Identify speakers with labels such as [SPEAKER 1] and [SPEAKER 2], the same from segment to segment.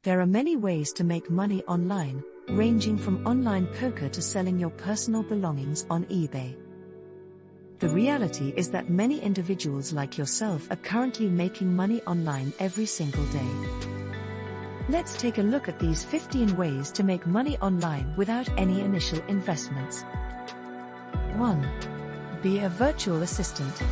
[SPEAKER 1] There are many ways to make money online, ranging from online poker to selling your personal belongings on eBay. The reality is that many individuals like yourself are currently making money online every single day. Let's take a look at these 15 ways to make money online without any initial investments. 1. Be a virtual assistant.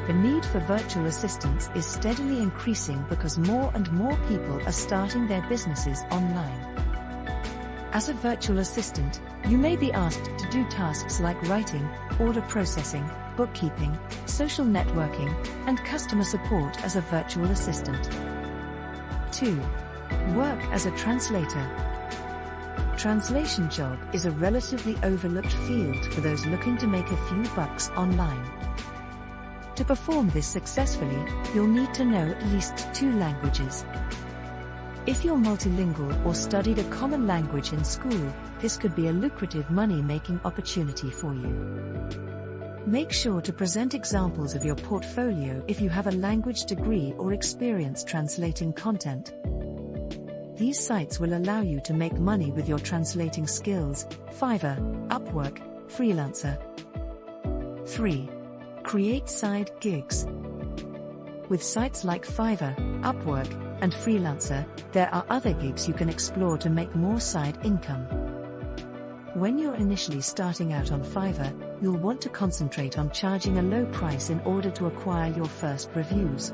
[SPEAKER 1] The need for virtual assistants is steadily increasing because more and more people are starting their businesses online. As a virtual assistant, you may be asked to do tasks like writing, order processing, bookkeeping, social networking, and customer support as a virtual assistant. 2. Work as a translator. Translation job is a relatively overlooked field for those looking to make a few bucks online. To perform this successfully, you'll need to know at least 2 languages. If you're multilingual or studied a common language in school, this could be a lucrative money-making opportunity for you. Make sure to present examples of your portfolio if you have a language degree or experience translating content. These sites will allow you to make money with your translating skills: Fiverr, Upwork, Freelancer. 3. Create side gigs. With sites like Fiverr, Upwork, and Freelancer, there are other gigs you can explore to make more side income. When you're initially starting out on Fiverr, you'll want to concentrate on charging a low price in order to acquire your first reviews.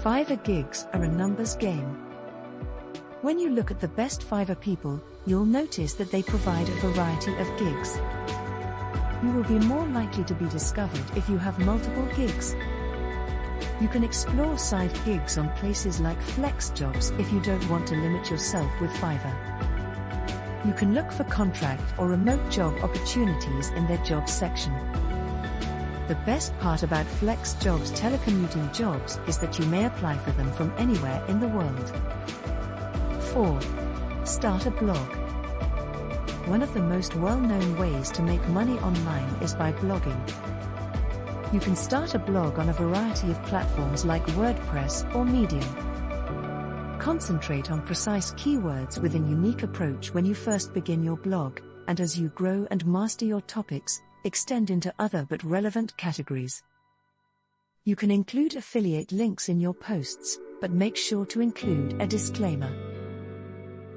[SPEAKER 1] Fiverr gigs are a numbers game. When you look at the best Fiverr people, you'll notice that they provide a variety of gigs. You will be more likely to be discovered if you have multiple gigs. You can explore side gigs on places like Flex Jobs if you don't want to limit yourself with Fiverr. You can look for contract or remote job opportunities in their jobs section. The best part about Flex Jobs telecommuting jobs is that you may apply for them from anywhere in the world. 4. Start a blog. One of the most well-known ways to make money online is by blogging. You can start a blog on a variety of platforms like WordPress or Medium. Concentrate on precise keywords with a unique approach when you first begin your blog, and as you grow and master your topics, extend into other but relevant categories. You can include affiliate links in your posts, but make sure to include a disclaimer.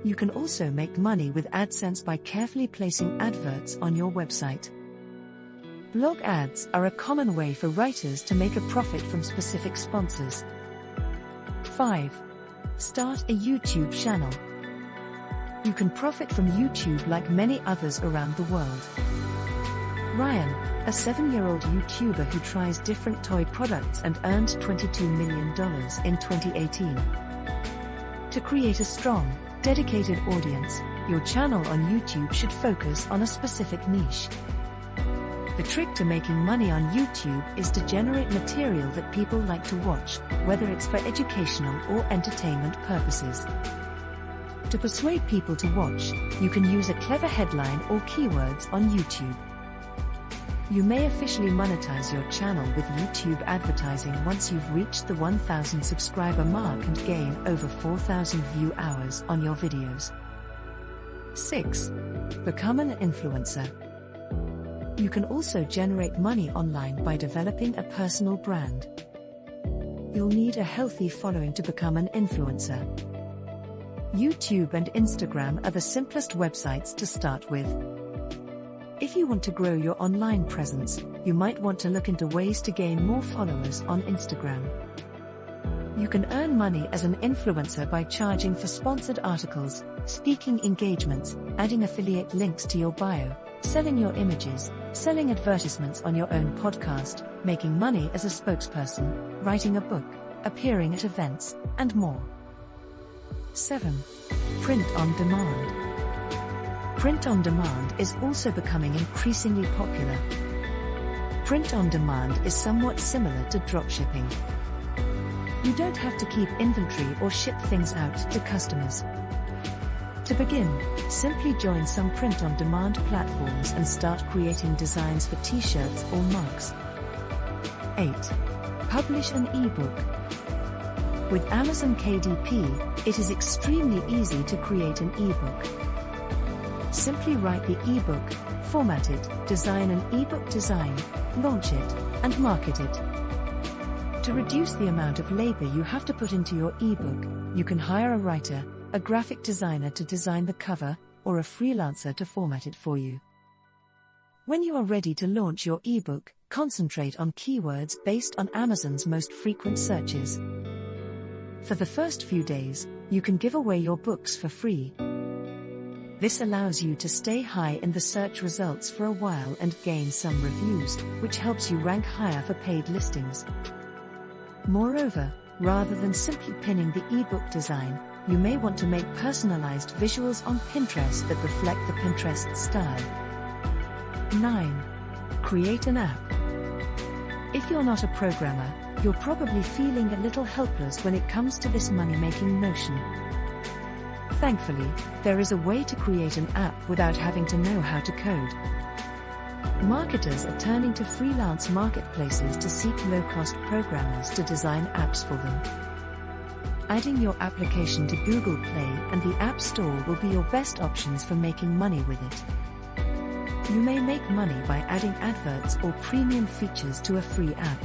[SPEAKER 1] You can also make money with AdSense by carefully placing adverts on your website. Blog ads are a common way for writers to make a profit from specific sponsors. 5. Start a YouTube channel. You can profit from YouTube like many others around the world. Ryan, a 7-year-old YouTuber who tries different toy products and earned $22 million in 2018. To create a strong, dedicated audience, your channel on YouTube should focus on a specific niche. The trick to making money on YouTube is to generate material that people like to watch, whether it's for educational or entertainment purposes. To persuade people to watch, you can use a clever headline or keywords on YouTube. You may officially monetize your channel with YouTube advertising once you've reached the 1,000 subscriber mark and gain over 4,000 view hours on your videos. 6. Become an influencer. You can also generate money online by developing a personal brand. You'll need a healthy following to become an influencer. YouTube and Instagram are the simplest websites to start with. If you want to grow your online presence, you might want to look into ways to gain more followers on Instagram. You can earn money as an influencer by charging for sponsored articles, speaking engagements, adding affiliate links to your bio, selling your images, selling advertisements on your own podcast, making money as a spokesperson, writing a book, appearing at events, and more. 7. Print on demand. Print on demand is also becoming increasingly popular. Print on demand is somewhat similar to dropshipping. You don't have to keep inventory or ship things out to customers. To begin, simply join some print on demand platforms and start creating designs for t-shirts or mugs. 8. Publish an ebook. With Amazon KDP, it is extremely easy to create an ebook. Simply write the ebook, format it, design an ebook design, launch it, and market it. To reduce the amount of labor you have to put into your ebook, you can hire a writer, a graphic designer to design the cover, or a freelancer to format it for you. When you are ready to launch your ebook, concentrate on keywords based on Amazon's most frequent searches. For the first few days, you can give away your books for free. This allows you to stay high in the search results for a while and gain some reviews, which helps you rank higher for paid listings. Moreover, rather than simply pinning the ebook design, you may want to make personalized visuals on Pinterest that reflect the Pinterest style. 9. Create an app. If you're not a programmer, you're probably feeling a little helpless when it comes to this money-making notion. Thankfully, there is a way to create an app without having to know how to code. Marketers are turning to freelance marketplaces to seek low-cost programmers to design apps for them. Adding your application to Google Play and the App Store will be your best options for making money with it. You may make money by adding adverts or premium features to a free app.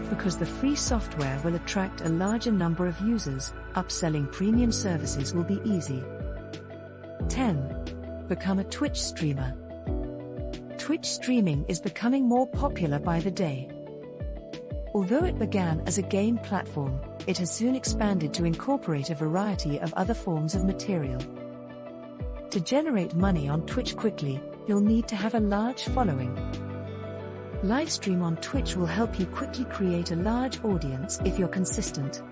[SPEAKER 1] Because the free software will attract a larger number of users, upselling premium services will be easy. 10. Become a Twitch streamer. Twitch streaming is becoming more popular by the day. Although it began as a game platform, it has soon expanded to incorporate a variety of other forms of material. To generate money on Twitch quickly, you'll need to have a large following. Livestream on Twitch will help you quickly create a large audience if you're consistent.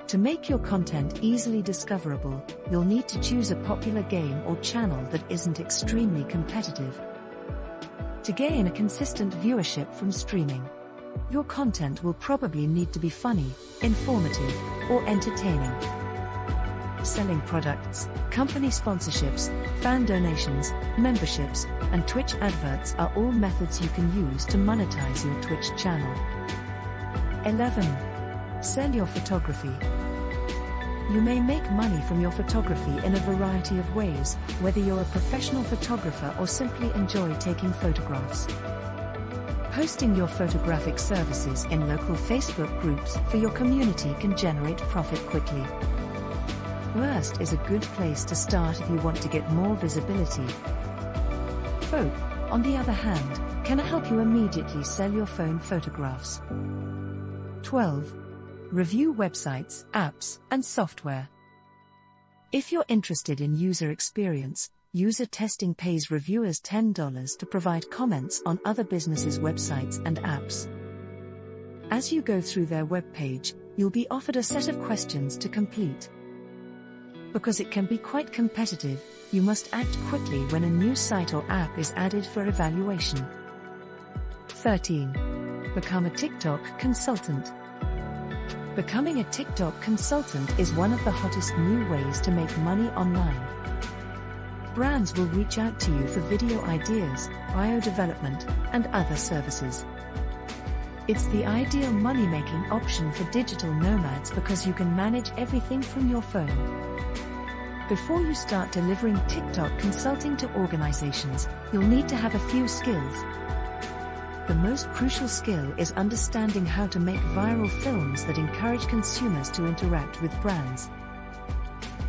[SPEAKER 1] To make your content easily discoverable, you'll need to choose a popular game or channel that isn't extremely competitive. To gain a consistent viewership from streaming, your content will probably need to be funny, informative, or entertaining. Selling products, company sponsorships, fan donations, memberships, and Twitch adverts are all methods you can use to monetize your Twitch channel. 11. Sell your photography. You may make money from your photography in a variety of ways, whether you're a professional photographer or simply enjoy taking photographs. Posting your photographic services in local Facebook groups for your community can generate profit quickly. Worst is a good place to start if you want to get more visibility. Folk, on the other hand, can help you immediately sell your phone photographs. 12. Review websites, apps, and software. If you're interested in user experience, user testing pays reviewers $10 to provide comments on other businesses' websites and apps. As you go through their webpage, you'll be offered a set of questions to complete. Because it can be quite competitive, you must act quickly when a new site or app is added for evaluation. 13. Become a TikTok consultant. Becoming a TikTok consultant is one of the hottest new ways to make money online. Brands will reach out to you for video ideas, bio development, and other services. It's the ideal money-making option for digital nomads because you can manage everything from your phone. Before you start delivering TikTok consulting to organizations, you'll need to have a few skills. The most crucial skill is understanding how to make viral films that encourage consumers to interact with brands.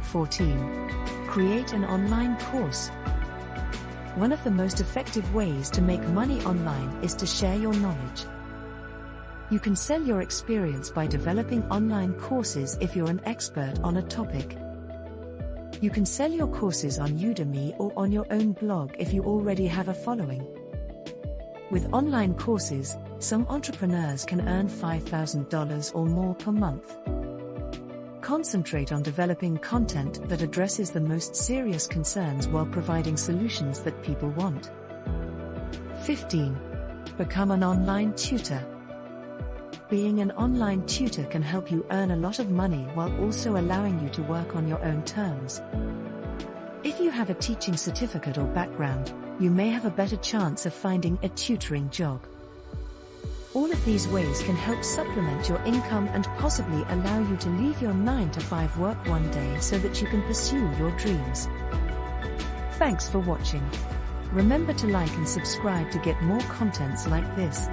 [SPEAKER 1] 14. Create an online course. One of the most effective ways to make money online is to share your knowledge. You can sell your experience by developing online courses if you're an expert on a topic. You can sell your courses on Udemy or on your own blog if you already have a following. With online courses, some entrepreneurs can earn $5,000 or more per month. Concentrate on developing content that addresses the most serious concerns while providing solutions that people want. 15. Become an online tutor. Being an online tutor can help you earn a lot of money while also allowing you to work on your own terms. If you have a teaching certificate or background, you may have a better chance of finding a tutoring job. All of these ways can help supplement your income and possibly allow you to leave your 9-to-5 work one day so that you can pursue your dreams. Thanks for watching. Remember to like and subscribe to get more contents like this.